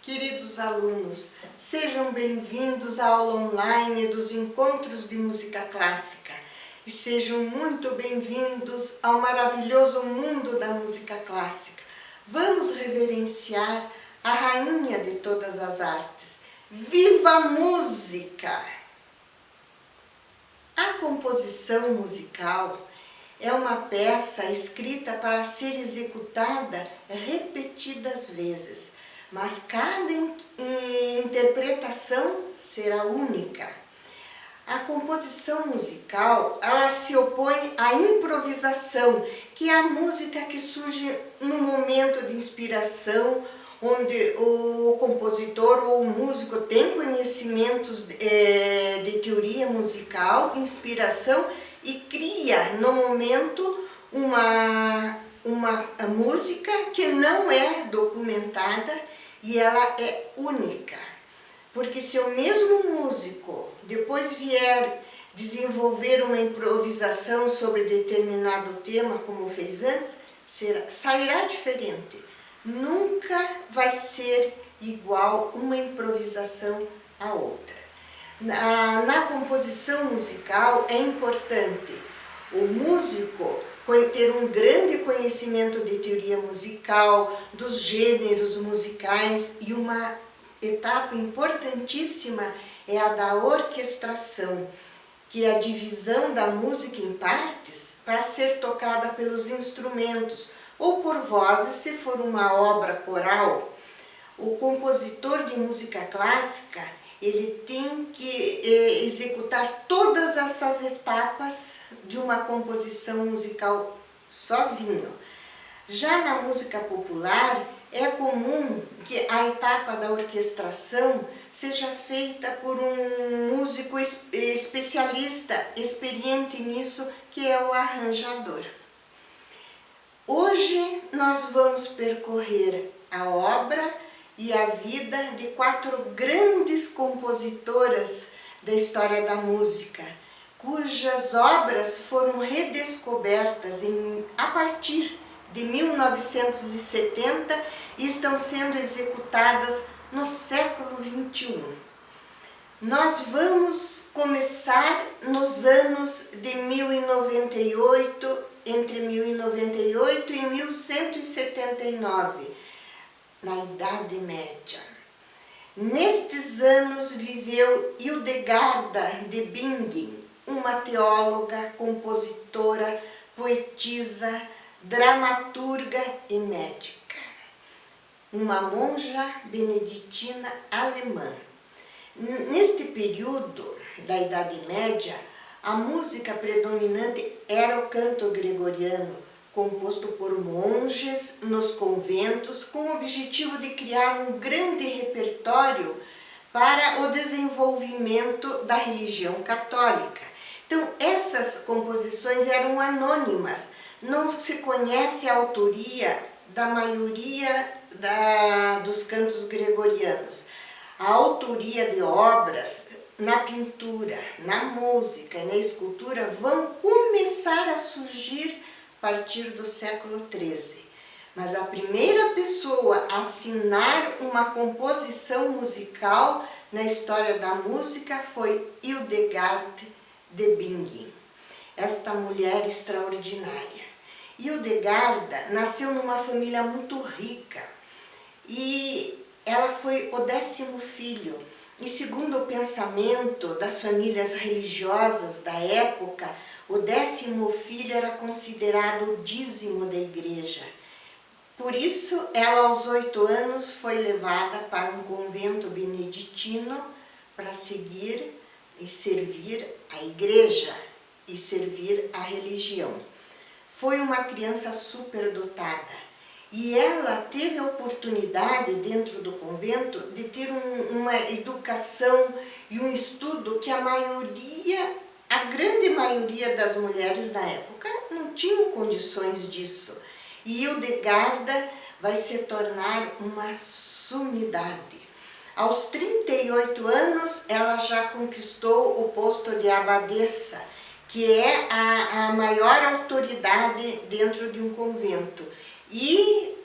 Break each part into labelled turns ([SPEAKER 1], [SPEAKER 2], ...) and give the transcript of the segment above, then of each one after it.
[SPEAKER 1] Queridos alunos, sejam bem-vindos à aula online dos Encontros de Música Clássica e sejam muito bem-vindos ao maravilhoso mundo da música clássica. Vamos reverenciar a rainha de todas as artes. Viva a música! A composição musical é uma peça escrita para ser executada repetidas vezes, mas cada interpretação será única. A composição musical, ela se opõe à improvisação, que é a música que surge no momento de inspiração, onde o compositor ou o músico tem conhecimentos de teoria musical, inspiração, e cria no momento uma música que não é documentada e ela é única. Porque se o mesmo músico depois vier desenvolver uma improvisação sobre determinado tema, como fez antes, sairá diferente. Nunca vai ser igual uma improvisação à outra. Na composição musical é importante o músico ter um grande conhecimento de teoria musical, dos gêneros musicais, e uma etapa importantíssima é a da orquestração, que é a divisão da música em partes para ser tocada pelos instrumentos ou por vozes, se for uma obra coral. O compositor de música clássica, ele tem que executar todas essas etapas de uma composição musical sozinho. Já na música popular, é comum que a etapa da orquestração seja feita por um músico especialista, experiente nisso, que é o arranjador. Hoje nós vamos percorrer a obra e a vida de 4 grandes compositoras da história da música, cujas obras foram redescobertas a partir de 1970 e estão sendo executadas no século XXI. Nós vamos começar nos anos de 1098, entre 1098 e 1179, na Idade Média. Nestes anos viveu Hildegarda de Bingen, uma teóloga, compositora, poetisa, dramaturga e médica, uma monja beneditina alemã. Neste período da Idade Média, a música predominante era o canto gregoriano, composto por monges nos conventos, com o objetivo de criar um grande repertório para o desenvolvimento da religião católica. Então, essas composições eram anônimas, não se conhece a autoria da maioria dos cantos gregorianos. A autoria de obras na pintura, na música, na escultura vão começar a surgir a partir do século XIII. Mas a primeira pessoa a assinar uma composição musical na história da música foi Hildegard de Bingen, esta mulher extraordinária. Hildegarda nasceu numa família muito rica e ela foi o 10º filho. E segundo o pensamento das famílias religiosas da época, o 10º filho era considerado o dízimo da igreja. Por isso, ela aos 8 anos foi levada para um convento beneditino para seguir e servir a igreja e servir a religião. Foi uma criança superdotada e ela teve a oportunidade dentro do convento de ter uma educação e um estudo que a grande maioria das mulheres da época não tinham condições disso. E Hildegarda vai se tornar uma sumidade. Aos 38 anos, ela já conquistou o posto de abadesa, que é a maior autoridade dentro de um convento. E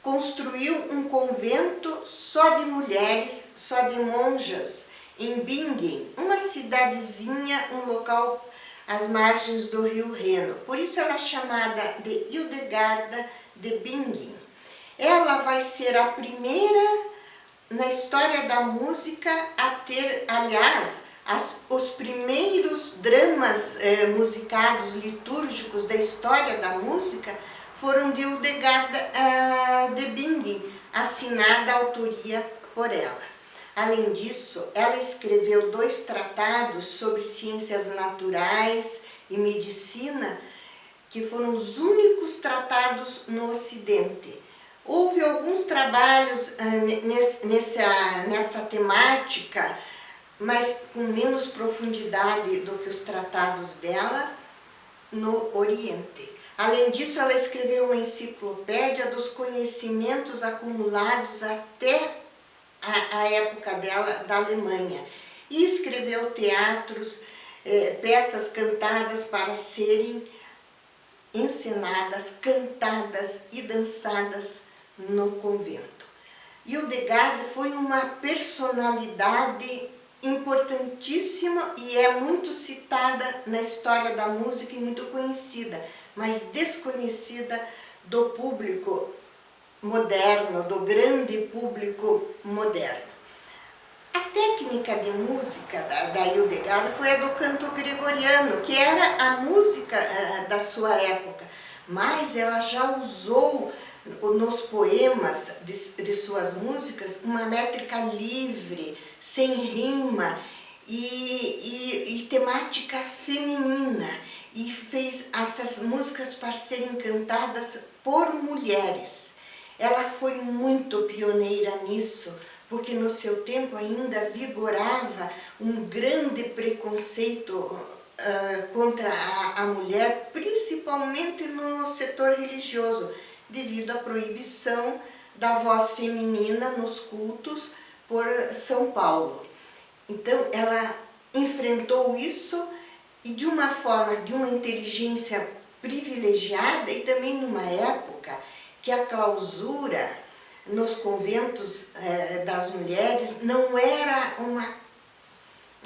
[SPEAKER 1] construiu um convento só de mulheres, só de monjas, em Bingen, uma cidadezinha, um local às margens do rio Reno. Por isso ela é chamada de Hildegarda de Bingen. Ela vai ser a primeira na história da música a ter, aliás, os primeiros dramas musicados, litúrgicos da história da música foram de Hildegarda de Bingen, assinada a autoria por ela. Além disso, ela escreveu 2 tratados sobre ciências naturais e medicina, que foram os únicos tratados no Ocidente. Houve alguns trabalhos nessa temática, mas com menos profundidade do que os tratados dela no Oriente. Além disso, ela escreveu uma enciclopédia dos conhecimentos acumulados até a época dela, da Alemanha. E escreveu teatros, peças cantadas para serem encenadas, cantadas e dançadas no convento. Hildegarda foi uma personalidade importantíssima e é muito citada na história da música e muito conhecida, mas desconhecida do público moderno, do grande público moderno. A técnica de música da Hildegarda foi a do canto gregoriano, que era a música da sua época, mas ela já usou nos poemas de suas músicas uma métrica livre, sem rima e temática feminina, e fez essas músicas para serem cantadas por mulheres. Ela foi muito pioneira nisso, porque no seu tempo ainda vigorava um grande preconceito contra a mulher, principalmente no setor religioso, devido à proibição da voz feminina nos cultos por São Paulo. Então ela enfrentou isso e de uma forma, de uma inteligência privilegiada, e também numa época que a clausura nos conventos das mulheres não era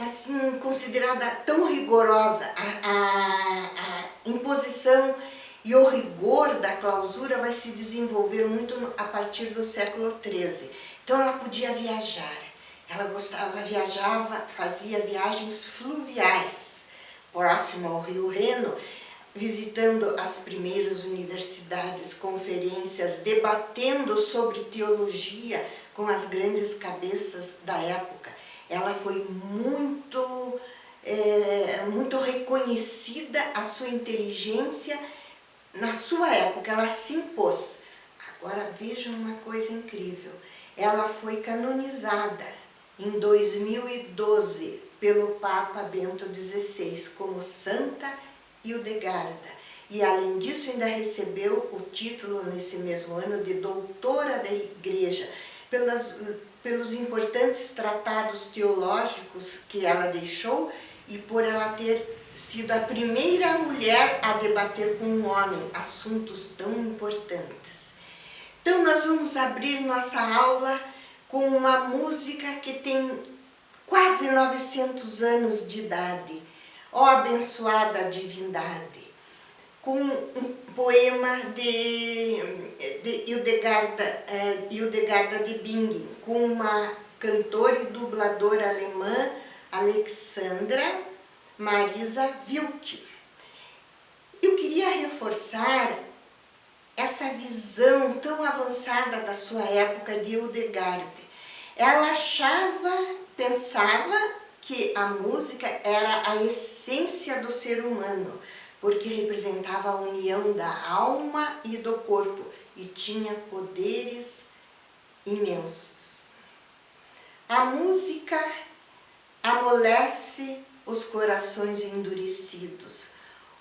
[SPEAKER 1] assim considerada tão rigorosa. A imposição e o rigor da clausura vai se desenvolver muito a partir do século XIII. Então ela podia viajar, ela viajava, fazia viagens fluviais, próximo ao rio Reno, visitando as primeiras universidades, conferências, debatendo sobre teologia com as grandes cabeças da época. Ela foi muito reconhecida, a sua inteligência na sua época, ela se impôs. Agora vejam uma coisa incrível, ela foi canonizada em 2012 pelo Papa Bento XVI como Santa Hildegarda, e além disso ainda recebeu o título nesse mesmo ano de doutora da Igreja pelos importantes tratados teológicos que ela deixou e por ela ter sido a primeira mulher a debater com um homem assuntos tão importantes. Então nós vamos abrir nossa aula com uma música que tem quase 900 anos de idade, Ó Abençoada Divindade, com um poema de Hildegarda de Bingen, com uma cantora e dubladora alemã, Alexandra Marisa Wilke. Eu queria reforçar essa visão tão avançada da sua época de Hildegarda. Ela pensava que a música era a essência do ser humano, porque representava a união da alma e do corpo e tinha poderes imensos. A música amolece os corações endurecidos.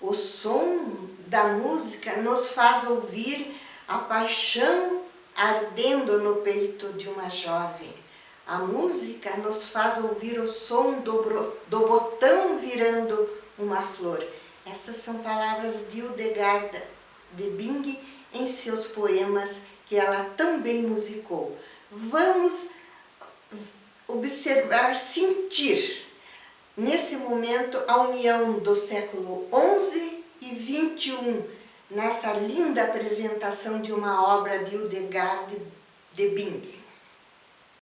[SPEAKER 1] O som da música nos faz ouvir a paixão ardendo no peito de uma jovem. A música nos faz ouvir o som do botão virando uma flor. Essas são palavras de Hildegarda de Bingen em seus poemas que ela tão bem musicou. Vamos observar, sentir, nesse momento, a união do século XI e XXI, nessa linda apresentação de uma obra de Hildegard de Bingen.